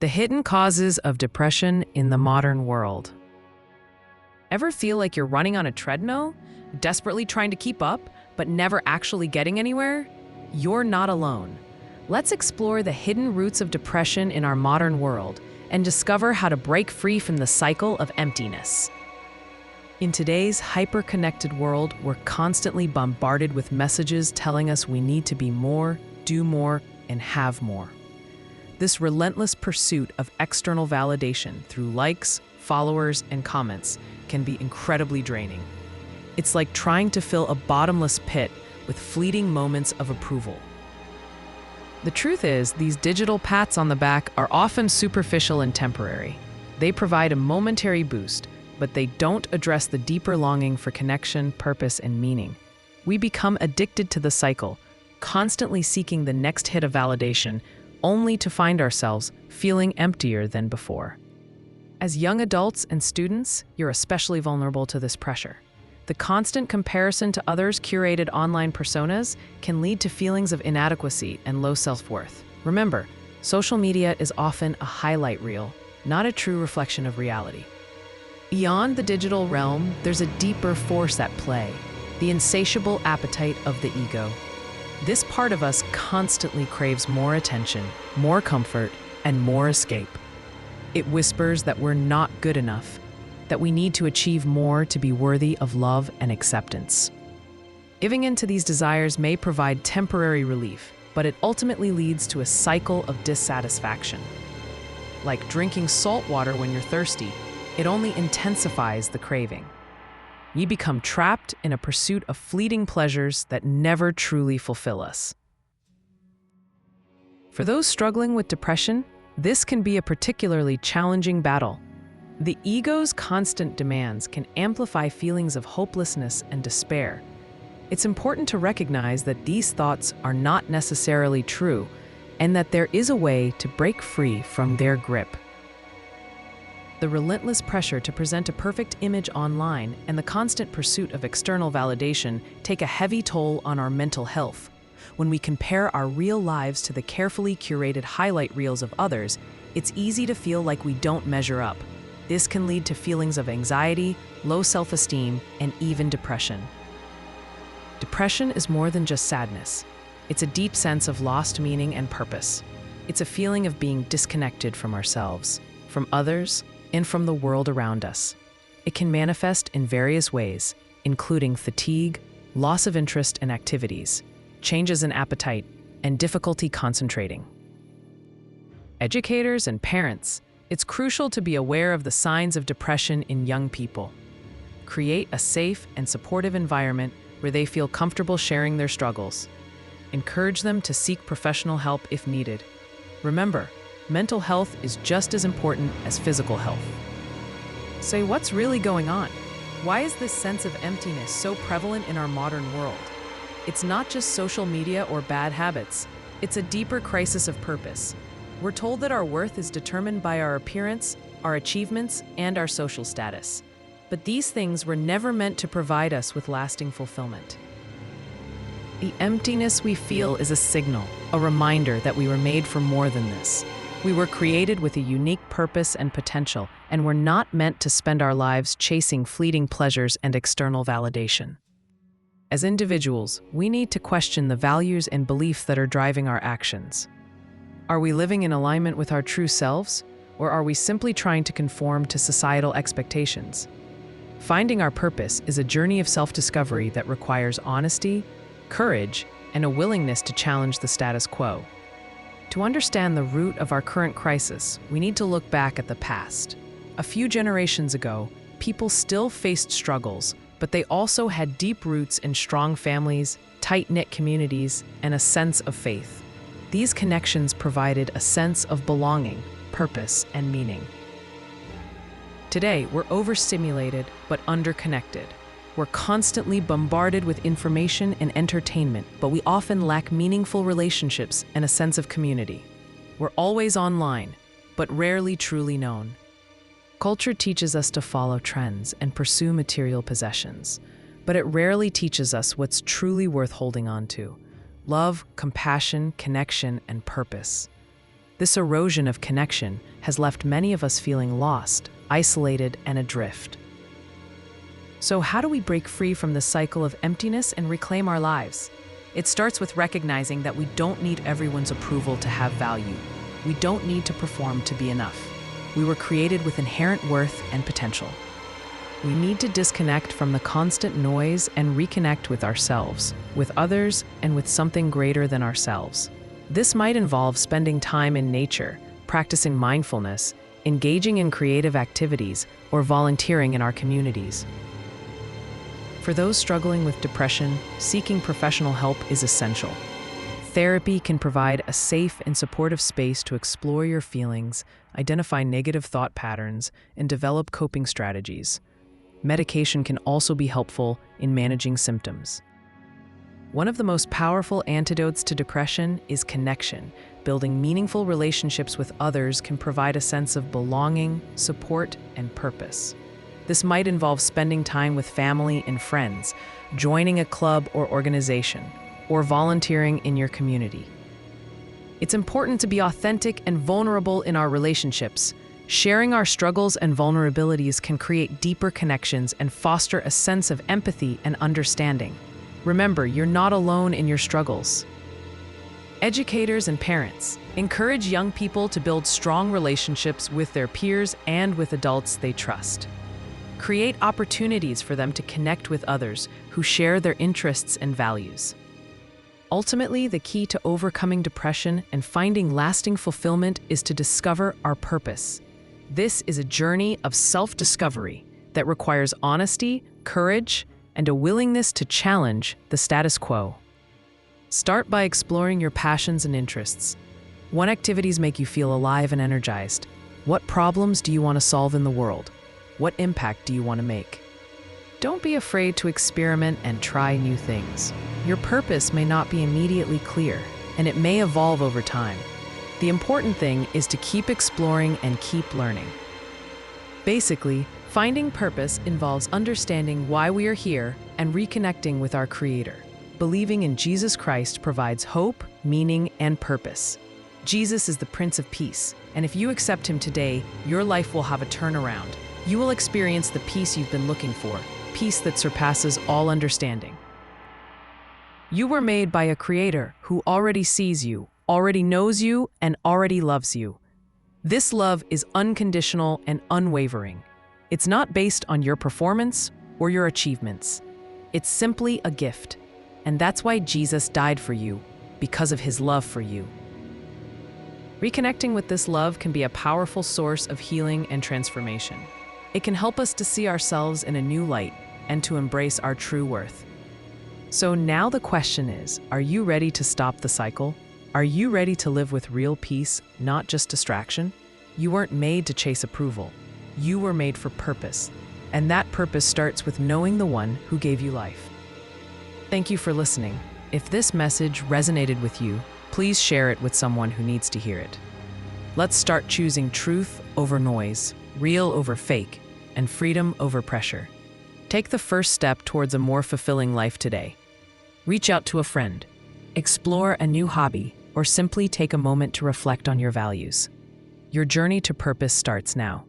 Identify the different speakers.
Speaker 1: The hidden causes of depression in the modern world. Ever feel like you're running on a treadmill, desperately trying to keep up, but never actually getting anywhere? You're not alone. Let's explore the hidden roots of depression in our modern world and discover how to break free from the cycle of emptiness. In today's hyper-connected world, we're constantly bombarded with messages telling us we need to be more, do more, and have more. This relentless pursuit of external validation through likes, followers, and comments can be incredibly draining. It's like trying to fill a bottomless pit with fleeting moments of approval. The truth is, these digital pats on the back are often superficial and temporary. They provide a momentary boost, but they don't address the deeper longing for connection, purpose, and meaning. We become addicted to the cycle, constantly seeking the next hit of validation, only to find ourselves feeling emptier than before. As young adults and students, you're especially vulnerable to this pressure. The constant comparison to others' curated online personas can lead to feelings of inadequacy and low self-worth. Remember, social media is often a highlight reel, not a true reflection of reality. Beyond the digital realm, there's a deeper force at play, the insatiable appetite of the ego. This part of us constantly craves more attention, more comfort, and more escape. It whispers that we're not good enough, that we need to achieve more to be worthy of love and acceptance. Giving in to these desires may provide temporary relief, but it ultimately leads to a cycle of dissatisfaction. Like drinking salt water when you're thirsty, it only intensifies the craving. We become trapped in a pursuit of fleeting pleasures that never truly fulfill us. For those struggling with depression, this can be a particularly challenging battle. The ego's constant demands can amplify feelings of hopelessness and despair. It's important to recognize that these thoughts are not necessarily true, and that there is a way to break free from their grip. The relentless pressure to present a perfect image online and the constant pursuit of external validation take a heavy toll on our mental health. When we compare our real lives to the carefully curated highlight reels of others, it's easy to feel like we don't measure up. This can lead to feelings of anxiety, low self-esteem, and even depression. Depression is more than just sadness. It's a deep sense of lost meaning and purpose. It's a feeling of being disconnected from ourselves, from others, and from the world around us. It can manifest in various ways, including fatigue, loss of interest in activities, changes in appetite, and difficulty concentrating. Educators and parents, it's crucial to be aware of the signs of depression in young people. Create a safe and supportive environment where they feel comfortable sharing their struggles. Encourage them to seek professional help if needed. Remember, mental health is just as important as physical health. So what's really going on? Why is this sense of emptiness so prevalent in our modern world? It's not just social media or bad habits. It's a deeper crisis of purpose. We're told that our worth is determined by our appearance, our achievements, and our social status. But these things were never meant to provide us with lasting fulfillment. The emptiness we feel is a signal, a reminder that we were made for more than this. We were created with a unique purpose and potential, and we're not meant to spend our lives chasing fleeting pleasures and external validation. As individuals, we need to question the values and beliefs that are driving our actions. Are we living in alignment with our true selves, or are we simply trying to conform to societal expectations? Finding our purpose is a journey of self-discovery that requires honesty, courage, and a willingness to challenge the status quo. To understand the root of our current crisis, we need to look back at the past. A few generations ago, people still faced struggles, but they also had deep roots in strong families, tight-knit communities, and a sense of faith. These connections provided a sense of belonging, purpose, and meaning. Today, we're overstimulated but underconnected. We're constantly bombarded with information and entertainment, but we often lack meaningful relationships and a sense of community. We're always online, but rarely truly known. Culture teaches us to follow trends and pursue material possessions, but it rarely teaches us what's truly worth holding on to: love, compassion, connection, and purpose. This erosion of connection has left many of us feeling lost, isolated, and adrift. So how do we break free from this cycle of emptiness and reclaim our lives? It starts with recognizing that we don't need everyone's approval to have value. We don't need to perform to be enough. We were created with inherent worth and potential. We need to disconnect from the constant noise and reconnect with ourselves, with others, and with something greater than ourselves. This might involve spending time in nature, practicing mindfulness, engaging in creative activities, or volunteering in our communities. For those struggling with depression, seeking professional help is essential. Therapy can provide a safe and supportive space to explore your feelings, identify negative thought patterns, and develop coping strategies. Medication can also be helpful in managing symptoms. One of the most powerful antidotes to depression is connection. Building meaningful relationships with others can provide a sense of belonging, support, and purpose. This might involve spending time with family and friends, joining a club or organization, or volunteering in your community. It's important to be authentic and vulnerable in our relationships. Sharing our struggles and vulnerabilities can create deeper connections and foster a sense of empathy and understanding. Remember, you're not alone in your struggles. Educators and parents, encourage young people to build strong relationships with their peers and with adults they trust. Create opportunities for them to connect with others who share their interests and values. Ultimately, the key to overcoming depression and finding lasting fulfillment is to discover our purpose. This is a journey of self-discovery that requires honesty, courage, and a willingness to challenge the status quo. Start by exploring your passions and interests. What activities make you feel alive and energized? What problems do you want to solve in the world? What impact do you want to make? Don't be afraid to experiment and try new things. Your purpose may not be immediately clear, and it may evolve over time. The important thing is to keep exploring and keep learning. Basically, finding purpose involves understanding why we are here and reconnecting with our Creator. Believing in Jesus Christ provides hope, meaning, and purpose. Jesus is the Prince of Peace, and if you accept Him today, your life will have a turnaround. You will experience the peace you've been looking for, peace that surpasses all understanding. You were made by a Creator who already sees you, already knows you, and already loves you. This love is unconditional and unwavering. It's not based on your performance or your achievements. It's simply a gift. And that's why Jesus died for you, because of His love for you. Reconnecting with this love can be a powerful source of healing and transformation. It can help us to see ourselves in a new light and to embrace our true worth. So now the question is, are you ready to stop the cycle? Are you ready to live with real peace, not just distraction? You weren't made to chase approval. You were made for purpose, and that purpose starts with knowing the one who gave you life. Thank you for listening. If this message resonated with you, please share it with someone who needs to hear it. Let's start choosing truth over noise, real over fake, and freedom over pressure. Take the first step towards a more fulfilling life today. Reach out to a friend, explore a new hobby, or simply take a moment to reflect on your values. Your journey to purpose starts now.